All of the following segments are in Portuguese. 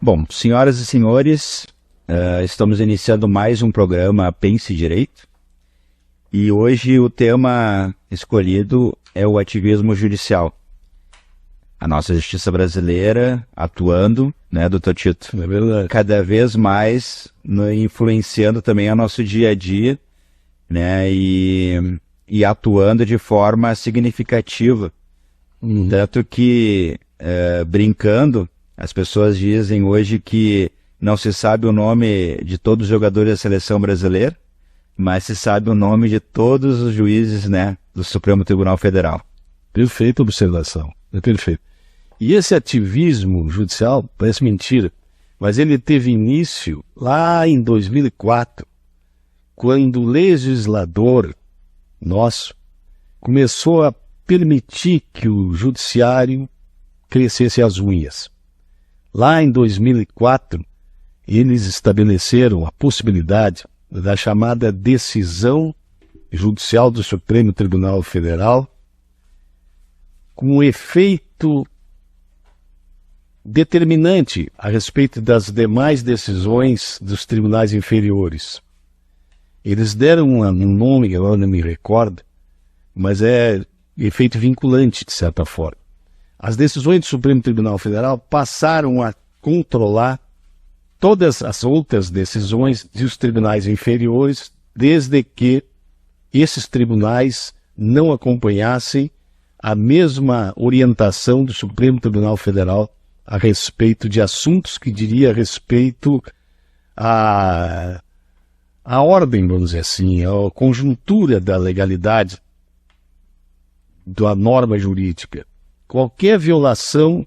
Bom, senhoras e senhores, estamos iniciando mais um programa Pense Direito e hoje o tema escolhido é o ativismo judicial. A nossa justiça brasileira atuando, né, doutor Tito? É verdade. Cada vez mais influenciando também o nosso dia a dia, né, e atuando de forma significativa. Tanto que, brincando, as pessoas dizem hoje que não se sabe o nome de todos os jogadores da seleção brasileira, mas se sabe o nome de todos os juízes, né, do Supremo Tribunal Federal. Perfeita observação, é perfeito. E esse ativismo judicial, parece mentira, mas ele teve início lá em 2004, quando o legislador nosso começou a permitir que o judiciário crescesse as unhas. Lá em 2004, eles estabeleceram a possibilidade da chamada decisão judicial do Supremo Tribunal Federal com efeito determinante a respeito das demais decisões dos tribunais inferiores. Eles deram um nome, agora não me recordo, mas é efeito vinculante, de certa forma. As decisões do Supremo Tribunal Federal passaram a controlar todas as outras decisões dos tribunais inferiores, desde que esses tribunais não acompanhassem a mesma orientação do Supremo Tribunal Federal a respeito de assuntos que diria respeito à ordem, vamos dizer assim, à conjuntura da legalidade da norma jurídica. Qualquer violação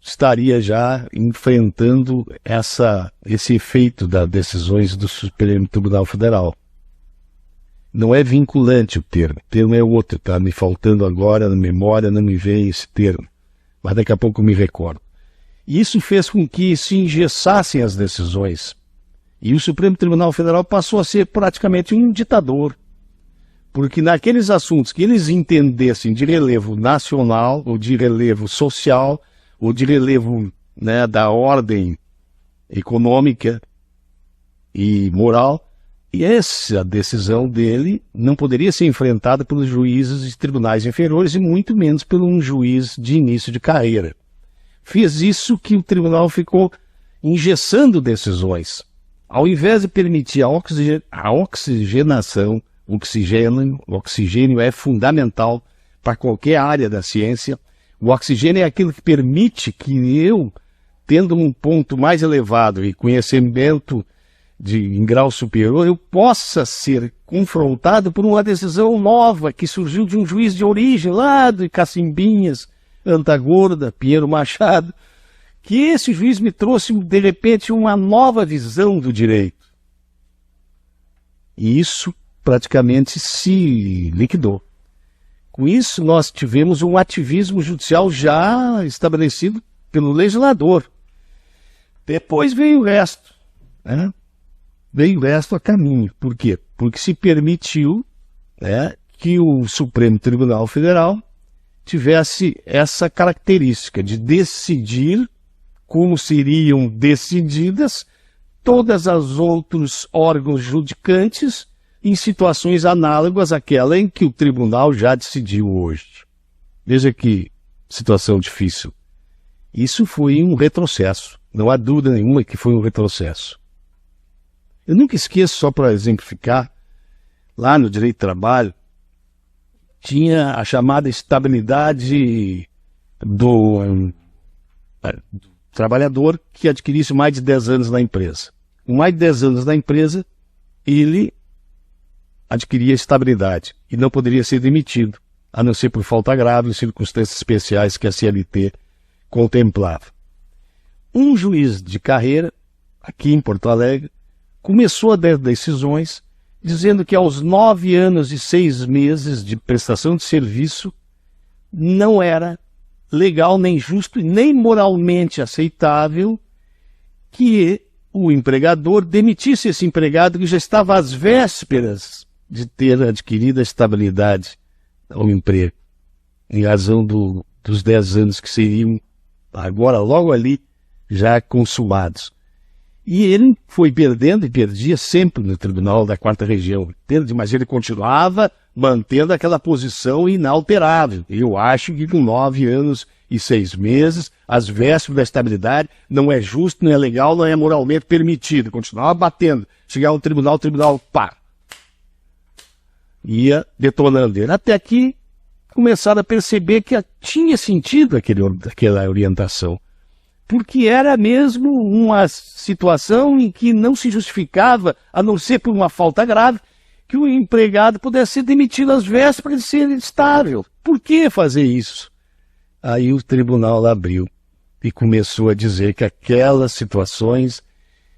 estaria já enfrentando esse efeito das decisões do Supremo Tribunal Federal. Não é vinculante o termo é outro, está me faltando agora na memória, não me vem esse termo, mas daqui a pouco eu me recordo. E isso fez com que se engessassem as decisões, e o Supremo Tribunal Federal passou a ser praticamente um ditador, porque naqueles assuntos que eles entendessem de relevo nacional, ou de relevo social, ou de relevo, né, da ordem econômica e moral, e essa decisão dele não poderia ser enfrentada pelos juízes de tribunais inferiores e muito menos por um juiz de início de carreira. Fez isso que o tribunal ficou engessando decisões. Ao invés de permitir a oxigenação, o oxigênio é fundamental para qualquer área da ciência. O oxigênio é aquilo que permite que eu, tendo um ponto mais elevado e conhecimento em grau superior, eu possa ser confrontado por uma decisão nova que surgiu de um juiz de origem lá de Cacimbinhas, Antagorda, Pinheiro Machado, que esse juiz me trouxe, de repente, uma nova visão do direito. E isso praticamente se liquidou. Com isso, nós tivemos um ativismo judicial já estabelecido pelo legislador. Depois veio o resto, né? Veio o resto a caminho. Por quê? Porque se permitiu, né, que o Supremo Tribunal Federal tivesse essa característica de decidir como seriam decididas todas as outros órgãos judicantes em situações análogas àquela em que o tribunal já decidiu hoje. Veja que situação difícil. Isso foi um retrocesso. Não há dúvida nenhuma que foi um retrocesso. Eu nunca esqueço, só para exemplificar, lá no direito do trabalho, tinha a chamada estabilidade do trabalhador que adquirisse mais de 10 anos na empresa. Com mais de 10 anos na empresa, ele adquiria estabilidade e não poderia ser demitido, a não ser por falta grave, em circunstâncias especiais que a CLT contemplava. Um juiz de carreira, aqui em Porto Alegre, começou a dar decisões dizendo que aos 9 anos e 6 meses de prestação de serviço não era legal, nem justo, nem moralmente aceitável que o empregador demitisse esse empregado que já estava às vésperas de ter adquirido a estabilidade ao emprego, em razão dos 10 anos que seriam agora logo ali já consumados. E ele foi perdendo e perdia sempre no Tribunal da Quarta Região. Mas ele continuava mantendo aquela posição inalterável. Eu acho que com 9 anos e 6 meses, às vésperas da estabilidade, não é justo, não é legal, não é moralmente permitido. Continuava batendo. Chegava ao tribunal, o tribunal, pá, ia detonando ele. Até que começaram a perceber que tinha sentido aquela orientação. Porque era mesmo uma situação em que não se justificava, a não ser por uma falta grave, que o empregado pudesse ser demitido às vésperas de ser estável. Por que fazer isso? Aí o tribunal abriu e começou a dizer que aquelas situações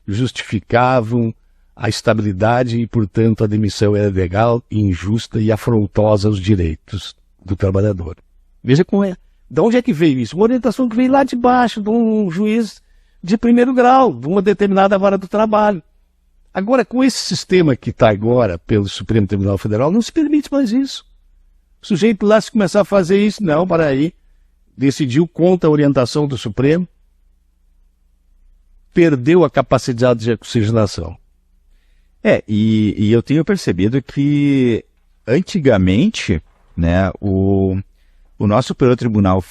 justificavam a estabilidade e, portanto, a demissão era legal, injusta e afrontosa aos direitos do trabalhador. Veja como é. De onde é que veio isso? Uma orientação que veio lá de baixo, de um juiz de primeiro grau, de uma determinada vara do trabalho. Agora, com esse sistema que está agora pelo Supremo Tribunal Federal, não se permite mais isso. O sujeito lá, se começar a fazer isso, não, para aí, decidiu contra a orientação do Supremo, perdeu a capacidade de oxigenação. E eu tenho percebido que, antigamente, né, o nosso Superior Tribunal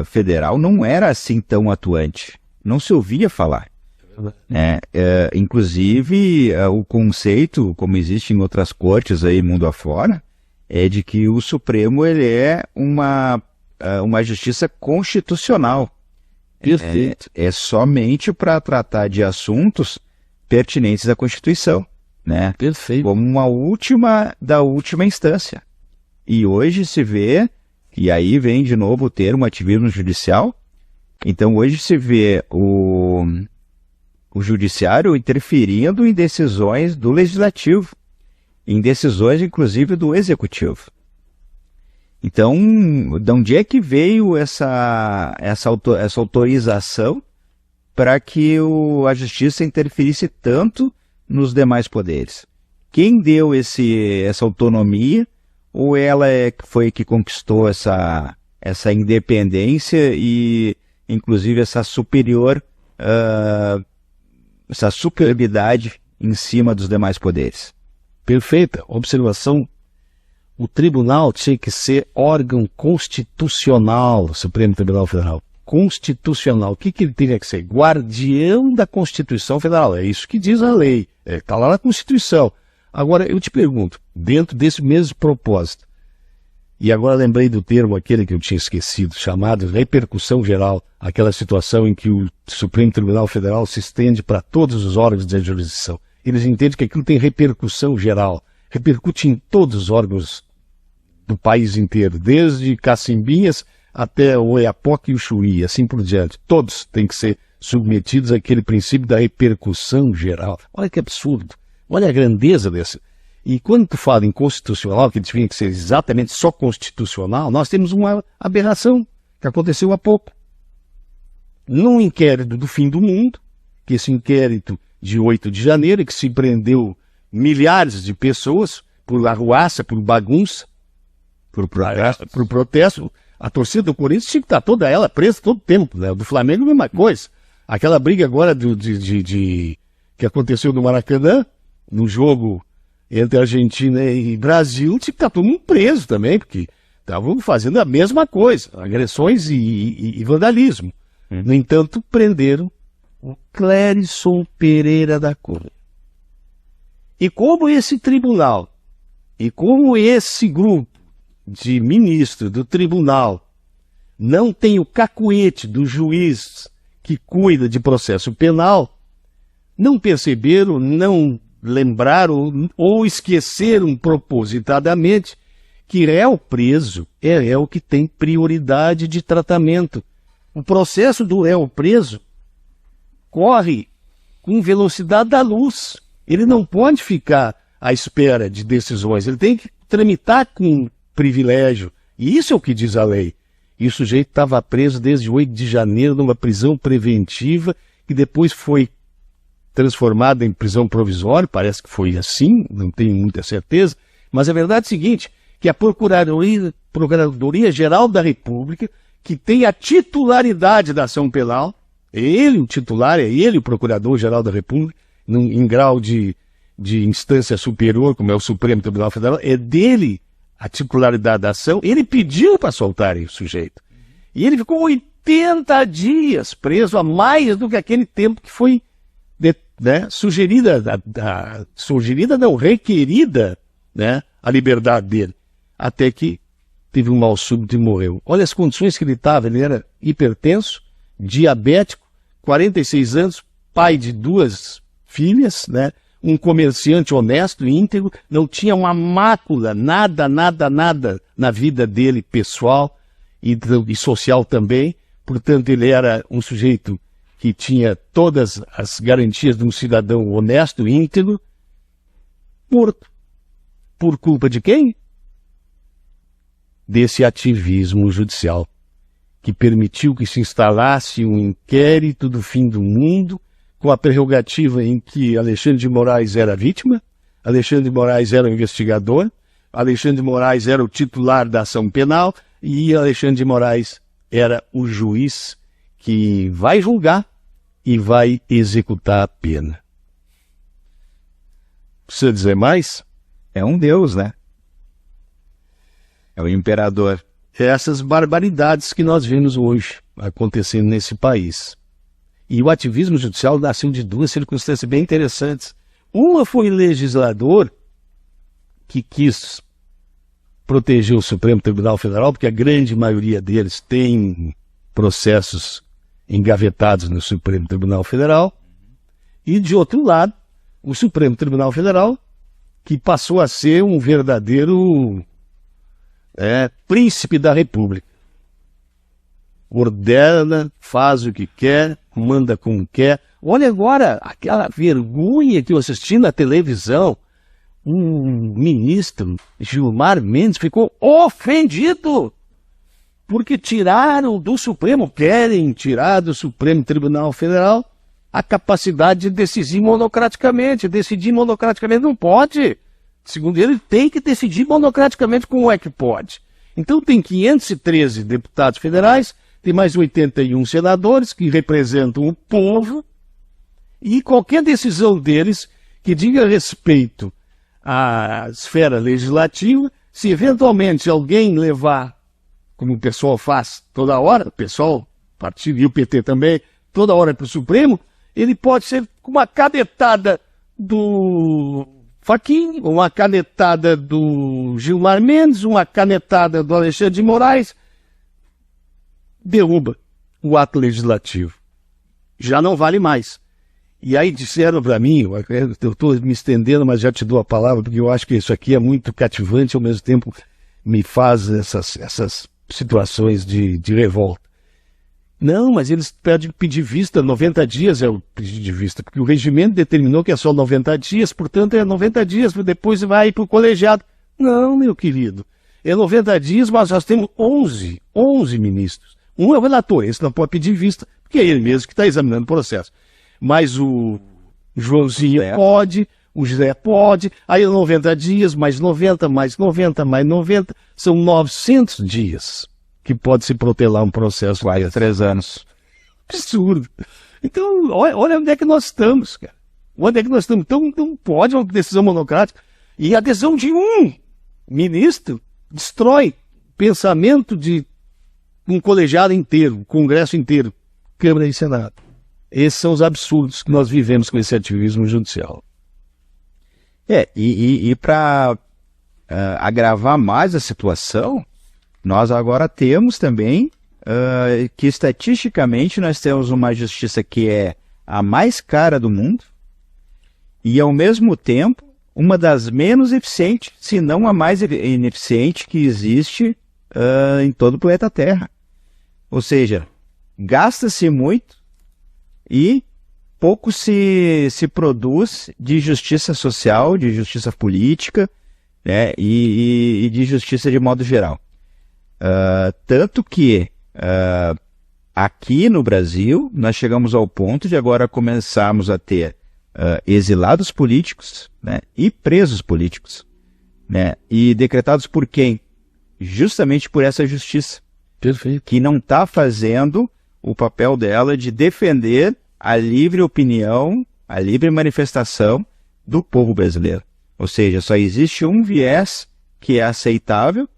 Federal não era assim tão atuante. Não se ouvia falar. Inclusive, o conceito, como existe em outras cortes aí mundo afora, é de que o Supremo ele é uma justiça constitucional. Perfeito. É somente para tratar de assuntos pertinentes à Constituição, né? Perfeito. Como uma última instância. E hoje se vê, e aí vem de novo o termo ativismo judicial, então hoje se vê o judiciário interferindo em decisões do legislativo, em decisões inclusive do executivo. Então, de onde é que veio essa autorização para que a justiça interferisse tanto nos demais poderes? Quem deu essa autonomia, ou ela foi que conquistou essa independência e, inclusive, essa superioridade em cima dos demais poderes? Perfeita observação. O tribunal tinha que ser órgão constitucional, o Supremo Tribunal Federal. Constitucional. O que ele teria que ser? Guardião da Constituição Federal. É isso que diz a lei. Está lá na Constituição. Agora, eu te pergunto, dentro desse mesmo propósito, e agora lembrei do termo aquele que eu tinha esquecido, chamado repercussão geral, aquela situação em que o Supremo Tribunal Federal se estende para todos os órgãos da jurisdição. Eles entendem que aquilo tem repercussão geral, repercute em todos os órgãos do país inteiro, desde Cacimbinhas até o Oiapoque e o Chuí, assim por diante. Todos têm que ser submetidos àquele princípio da repercussão geral. Olha que absurdo. Olha a grandeza desse. E quando tu fala em constitucional, que tinha que ser exatamente só constitucional, nós temos uma aberração que aconteceu há pouco. Num inquérito do fim do mundo, que esse inquérito de 8 de janeiro, que se prendeu milhares de pessoas por arruaça, por bagunça, por protesto, a torcida do Corinthians tinha que estar toda ela presa todo o tempo, né? Do Flamengo a mesma coisa. Aquela briga agora que aconteceu no Maracanã, no jogo entre Argentina e Brasil, tinha que estar todo mundo preso também, porque estavam fazendo a mesma coisa, agressões e vandalismo. No entanto, prenderam o Clérison Pereira da Cunha. E como esse tribunal, e como esse grupo de ministros do tribunal não tem o cacuete do juiz que cuida de processo penal, não perceberam, não lembraram ou esqueceram propositadamente que réu preso é réu que tem prioridade de tratamento. O processo do réu preso corre com velocidade da luz. Ele não pode ficar à espera de decisões, ele tem que tramitar com privilégio. E isso é o que diz a lei. E o sujeito estava preso desde 8 de janeiro numa prisão preventiva, que depois foi transformada em prisão provisória, parece que foi assim, não tenho muita certeza, mas a verdade é a seguinte, que a Procuradoria-Geral da República, que tem a titularidade da ação penal, É ele o titular, é ele o Procurador-Geral da República, em grau de instância superior, como é o Supremo Tribunal Federal, é dele a titularidade da ação. Ele pediu para soltarem o sujeito. E ele ficou 80 dias preso, a mais do que aquele tempo que foi requerida, né, a liberdade dele, até que teve um mal súbito e morreu. Olha as condições que ele estava. Ele era hipertenso, diabético, 46 anos, pai de 2 filhas, né? Um comerciante honesto, íntegro, não tinha uma mácula, nada na vida dele, pessoal e social também. Portanto, ele era um sujeito que tinha todas as garantias de um cidadão honesto, íntegro, morto. Por culpa de quem? Desse ativismo judicial, que permitiu que se instalasse um inquérito do fim do mundo, com a prerrogativa em que Alexandre de Moraes era vítima, Alexandre de Moraes era o investigador, Alexandre de Moraes era o titular da ação penal e Alexandre de Moraes era o juiz que vai julgar e vai executar a pena. Precisa dizer mais? É um deus, né? É o imperador. Essas barbaridades que nós vemos hoje acontecendo nesse país. E o ativismo judicial nasceu de 2 circunstâncias bem interessantes. Uma foi o legislador que quis proteger o Supremo Tribunal Federal, porque a grande maioria deles tem processos engavetados no Supremo Tribunal Federal. E, de outro lado, o Supremo Tribunal Federal, que passou a ser um verdadeiro príncipe da República. Ordena, faz o que quer, manda como quer. Olha agora aquela vergonha que eu assisti na televisão. Um ministro, Gilmar Mendes, ficou ofendido porque tiraram do Supremo, querem tirar do Supremo Tribunal Federal a capacidade de decidir monocraticamente. Decidir monocraticamente não pode. Segundo ele, tem que decidir monocraticamente. Como é que pode? Então tem 513 deputados federais, tem mais 81 senadores que representam o povo, e qualquer decisão deles que diga respeito à esfera legislativa, se eventualmente alguém levar, como o pessoal faz toda hora, o pessoal, partido e o PT também, toda hora para o Supremo, ele pode ser com uma canetada do Fachin, uma canetada do Gilmar Mendes, uma canetada do Alexandre de Moraes, derruba o ato legislativo. Já não vale mais. E aí disseram para mim, eu estou me estendendo, mas já te dou a palavra, porque eu acho que isso aqui é muito cativante, ao mesmo tempo me faz essas situações de revolta. Não, mas eles pedem pedir vista, 90 dias é o pedido de vista, porque o regimento determinou que é só 90 dias, portanto é 90 dias, depois vai para o colegiado. Não, meu querido, é 90 dias, mas nós temos 11 ministros. Um é o relator, esse não pode pedir vista, porque é ele mesmo que está examinando o processo. Mas o Joãozinho pode, o José pode, aí 90 dias, mais 90, mais 90, mais 90, são 900 dias que pode se protelar um processo. Vai, 3 anos. Absurdo. Então, olha onde é que nós estamos, cara. Onde é que nós estamos? Então, não pode uma decisão monocrática. E a decisão de um ministro destrói pensamento de um colegiado inteiro, um Congresso inteiro, Câmara e Senado. Esses são os absurdos que nós vivemos com esse ativismo judicial. E para agravar mais a situação, nós agora temos também que estatisticamente nós temos uma justiça que é a mais cara do mundo e, ao mesmo tempo, uma das menos eficientes, se não a mais ineficiente que existe em todo o planeta Terra. Ou seja, gasta-se muito e pouco se produz de justiça social, de justiça política, né, e de justiça de modo geral. Tanto que aqui no Brasil nós chegamos ao ponto de agora começarmos a ter exilados políticos, né, e presos políticos, né, e decretados por quem? Justamente por essa justiça. Perfeito. Que não está fazendo o papel dela de defender a livre opinião, a livre manifestação do povo brasileiro. Ou seja, só existe um viés que é aceitável,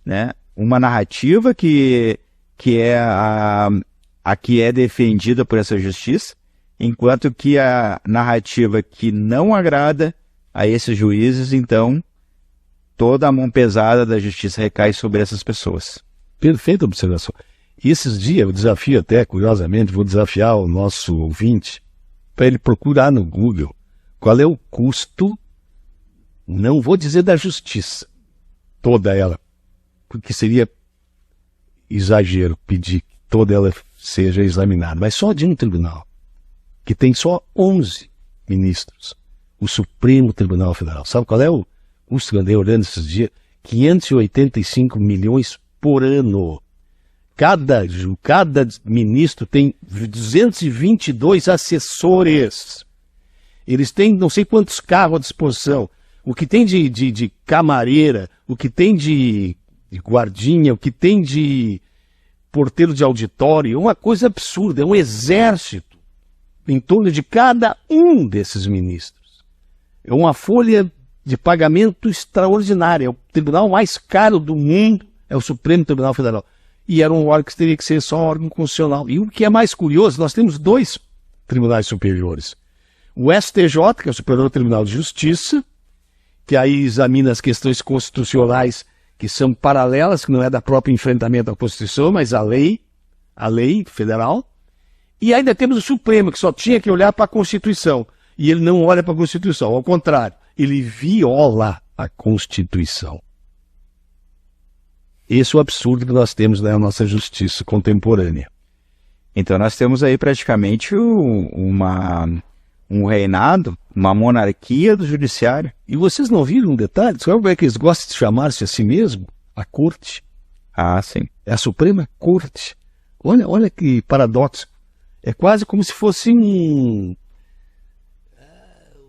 né? Uma narrativa que é a que é defendida por essa justiça, enquanto que a narrativa que não agrada a esses juízes, então toda a mão pesada da justiça recai sobre essas pessoas. Perfeita observação. E esses dias, eu desafio até, curiosamente, vou desafiar o nosso ouvinte para ele procurar no Google qual é o custo, não vou dizer da justiça, toda ela, porque seria exagero pedir que toda ela seja examinada, mas só de um tribunal, que tem só 11 ministros, o Supremo Tribunal Federal. Sabe qual é o custo que eu andei olhando esses dias? 585 milhões por ano. Cada ministro tem 222 assessores. Eles têm não sei quantos carros à disposição. O que tem de camareira, o que tem de guardinha, o que tem de porteiro de auditório, é uma coisa absurda, é um exército em torno de cada um desses ministros. É uma folha de pagamento extraordinária, é o tribunal mais caro do mundo, é o Supremo Tribunal Federal. E era um órgão que teria que ser só um órgão constitucional. E o que é mais curioso, nós temos 2 tribunais superiores. O STJ, que é o Superior Tribunal de Justiça, que aí examina as questões constitucionais que são paralelas, que não é da própria enfrentamento à Constituição, mas a lei federal. E ainda temos o Supremo, que só tinha que olhar para a Constituição. E ele não olha para a Constituição, ao contrário, ele viola a Constituição. Esse é o absurdo que nós temos na nossa justiça contemporânea. Então nós temos aí praticamente um reinado, uma monarquia do judiciário. E vocês não viram um detalhe? Sabe como é que eles gostam de chamar-se a si mesmo? A Corte. Ah, sim. É a Suprema Corte. Olha que paradoxo. É quase como se fosse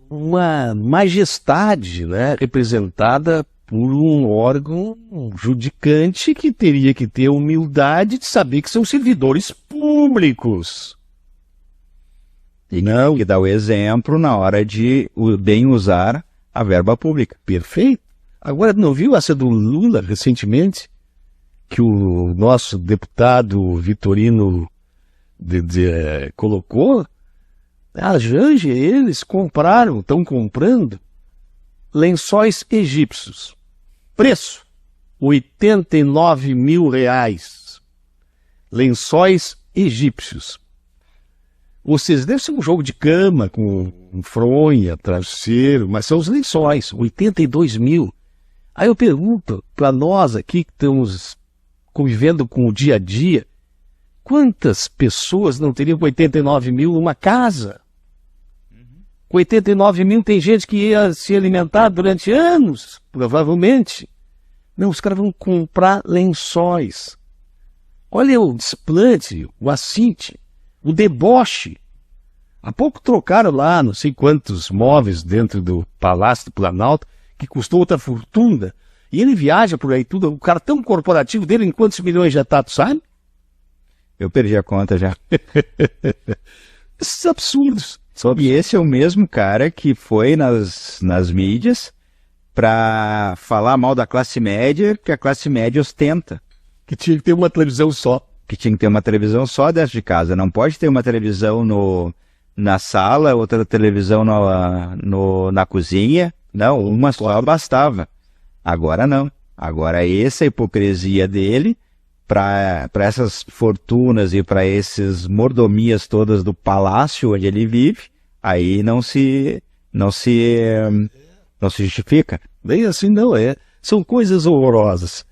uma majestade, né, representada por um órgão judicante que teria que ter a humildade de saber que são servidores públicos. E não, que dá o exemplo na hora de bem usar a verba pública. Perfeito. Agora, não viu essa do Lula recentemente? Que o nosso deputado Vitorino colocou? A Janja, eles estão comprando lençóis egípcios. Preço, R$89 mil. Lençóis egípcios. Vocês devem ser um jogo de cama com fronha, travesseiro, mas são os lençóis, 82 mil. Aí eu pergunto para nós aqui que estamos convivendo com o dia a dia, quantas pessoas não teriam com 89 mil uma casa? Com 89 mil tem gente que ia se alimentar durante anos, provavelmente. Não, os caras vão comprar lençóis. Olha o desplante, o assinte, o deboche. Há pouco trocaram lá não sei quantos móveis dentro do Palácio do Planalto, que custou outra fortuna. E ele viaja por aí tudo, o cartão corporativo dele em quantos milhões já está, tu sabe? Eu perdi a conta já. Esses absurdos. E esse é o mesmo cara que foi nas mídias para falar mal da classe média, que a classe média ostenta. Que tinha que ter uma televisão só. Que tinha que ter uma televisão só dentro de casa. Não pode ter uma televisão na sala, outra televisão na cozinha. Não, uma só bastava. Agora não. Agora essa hipocrisia dele, para essas fortunas e para essas mordomias todas do palácio onde ele vive, aí não se justifica. Bem assim não é. São coisas horrorosas.